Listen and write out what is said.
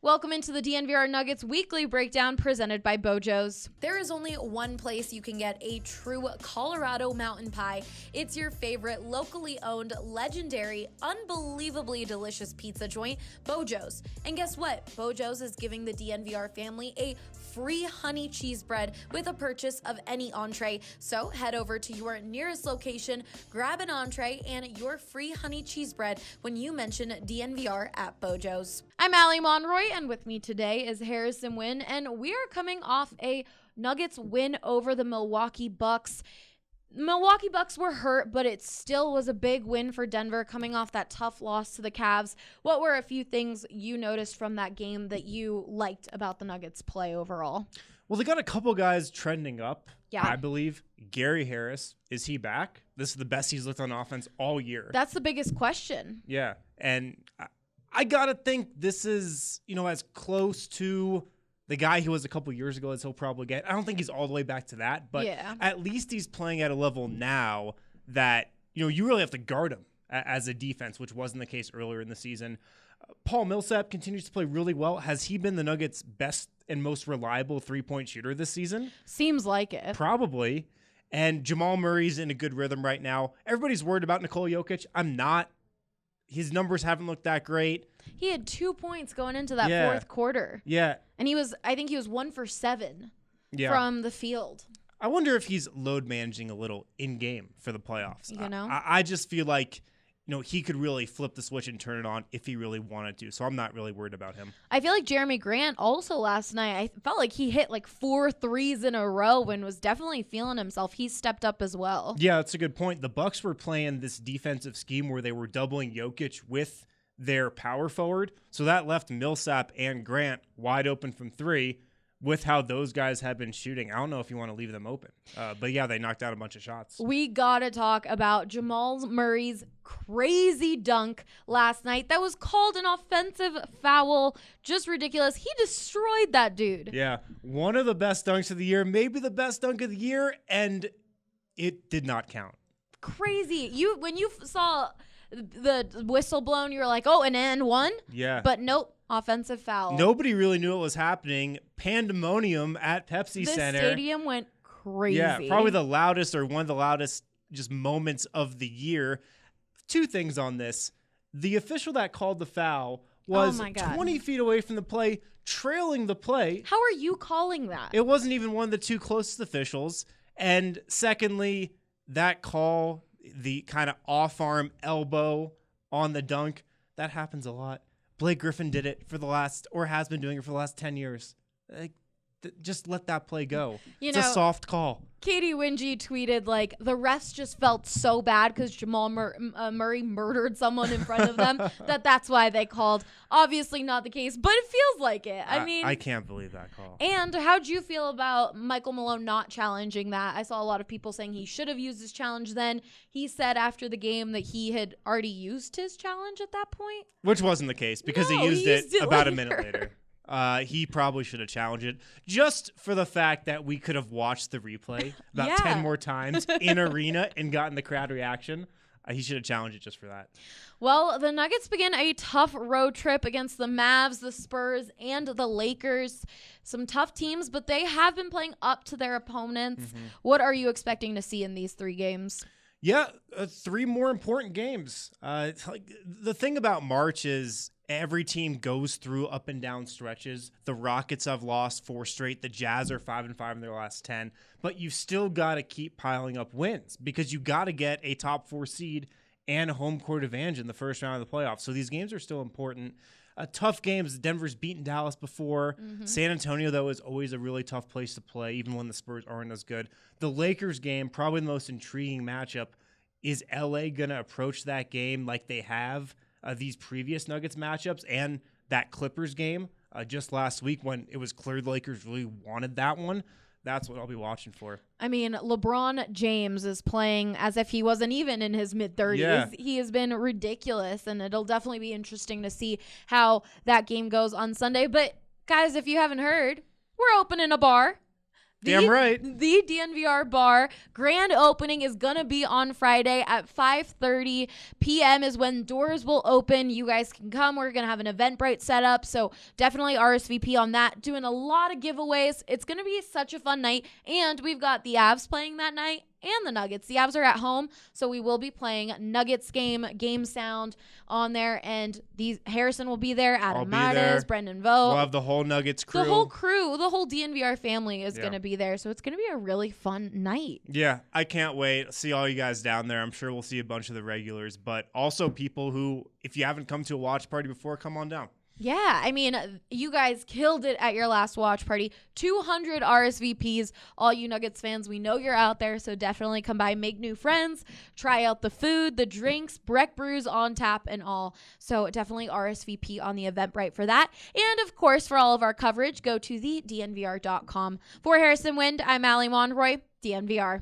Welcome into the DNVR Nuggets weekly breakdown presented by Bojo's. There is only one place you can get a true Colorado mountain pie. It's your favorite locally owned, legendary, unbelievably delicious pizza joint, Bojo's. And guess what? Bojo's is giving the DNVR family a free honey cheese bread with a purchase of any entree. So head over to your nearest location, grab an entree and your free honey cheese bread when you mention DNVR at Bojo's. I'm Allie Monroy, and with me today is Harrison Wynn, and we are coming off a Nuggets win over the Milwaukee Bucks. Milwaukee Bucks were hurt, but it still was a big win for Denver coming off that tough loss to the Cavs. What were a few things you noticed from that game that you liked about the Nuggets' play overall? Well, they got a couple guys trending up, Yeah. I believe. Gary Harris, is he back? This is the best he's looked on offense all year. That's the biggest question. Yeah, and I got to think this is, as close to the guy he was a couple years ago as he'll probably get. I don't think he's all the way back to that, but Yeah. at least he's playing at a level now that, you really have to guard him as a defense, which wasn't the case earlier in the season. Paul Millsap continues to play really well. Has he been the Nuggets' best and most reliable three-point shooter this season? Seems like it. Probably. And Jamal Murray's in a good rhythm right now. Everybody's worried about Nikola Jokic. I'm not. His numbers haven't looked that great. He had 2 points going into that Yeah. fourth quarter. Yeah. And I think he was 1 for 7 Yeah. from the field. I wonder if he's load managing a little in game for the playoffs. I just feel like, he could really flip the switch and turn it on if he really wanted to. So I'm not really worried about him. I feel like Jeremy Grant also last night, I felt like he hit like 4 threes in a row and was definitely feeling himself. He stepped up as well. Yeah, that's a good point. The Bucks were playing this defensive scheme where they were doubling Jokic with their power forward. So that left Millsap and Grant wide open from three. With how those guys have been shooting, I don't know if you want to leave them open. But yeah, they knocked out a bunch of shots. We got to talk about Jamal Murray's crazy dunk last night. That was called an offensive foul. Just ridiculous. He destroyed that dude. Yeah, one of the best dunks of the year, maybe the best dunk of the year, and it did not count. Crazy. When you saw the whistle blown, you were like, oh, an and one? Yeah. But nope. Offensive foul. Nobody really knew what was happening. Pandemonium at Pepsi The Center. stadium went crazy. Yeah, probably the loudest or one of the loudest just moments of the year. Two things on this. The official that called the foul was 20 feet away from the play, trailing the play. How are you calling that? It wasn't even one of the two closest officials. And secondly, that call, the kind of off-arm elbow on the dunk, that happens a lot. Blake Griffin did it has been doing it for the last 10 years. Just let that play go. It's a soft call. Katie Wingy tweeted, the refs just felt so bad because Jamal Murray murdered someone in front of them that's why they called. Obviously not the case, but it feels like it. I can't believe that call. And how'd you feel about Michael Malone not challenging that? I saw a lot of people saying he should have used his challenge then. He said after the game that he had already used his challenge at that point. Which wasn't the case because he used it about a minute later. He probably should have challenged it just for the fact that we could have watched the replay about 10 more times in arena and gotten the crowd reaction. He should have challenged it just for that. Well, the Nuggets begin a tough road trip against the Mavs, the Spurs, and the Lakers. Some tough teams, but they have been playing up to their opponents. Mm-hmm. What are you expecting to see in these 3 games? Yeah, 3 more important games. The thing about March is every team goes through up and down stretches. The Rockets have lost 4 straight. The Jazz are 5-5 in their last 10. But you still got to keep piling up wins because you got to get a top 4 seed and a home court advantage in the first round of the playoffs. So these games are still important. Tough games. Denver's beaten Dallas before. Mm-hmm. San Antonio, though, is always a really tough place to play, even when the Spurs aren't as good. The Lakers game, probably the most intriguing matchup. Is LA going to approach that game like they have these previous Nuggets matchups and that Clippers game just last week when it was clear the Lakers really wanted that one? That's what I'll be watching for. I mean, LeBron James is playing as if he wasn't even in his mid-30s. Yeah. He has been ridiculous, and it'll definitely be interesting to see how that game goes on Sunday. But, guys, if you haven't heard, we're opening a bar. Damn right. The DNVR bar grand opening is going to be on Friday at 5:30 p.m. is when doors will open. You guys can come. We're going to have an Eventbrite set up, so definitely RSVP on that. Doing a lot of giveaways. It's going to be such a fun night, and we've got the Avs playing that night and the Nuggets. The Avs are at home, so we will be playing Nuggets game sound on there, and Harrison will be there, Adam Martis, Brendan Vogt. We'll have the whole Nuggets crew. The whole crew, the whole DNVR family is going to be there, so it's going to be a really fun night. Yeah, I can't wait. See all you guys down there. I'm sure we'll see a bunch of the regulars, but also people who, if you haven't come to a watch party before, come on down. Yeah, I mean, you guys killed it at your last watch party. 200 RSVPs. All you Nuggets fans, we know you're out there, so definitely come by, make new friends, try out the food, the drinks, Breck Brews on tap and all. So definitely RSVP on the Eventbrite for that. And of course, for all of our coverage, go to thednvr.com. For Harrison Wind, I'm Allie Monroy, DNVR.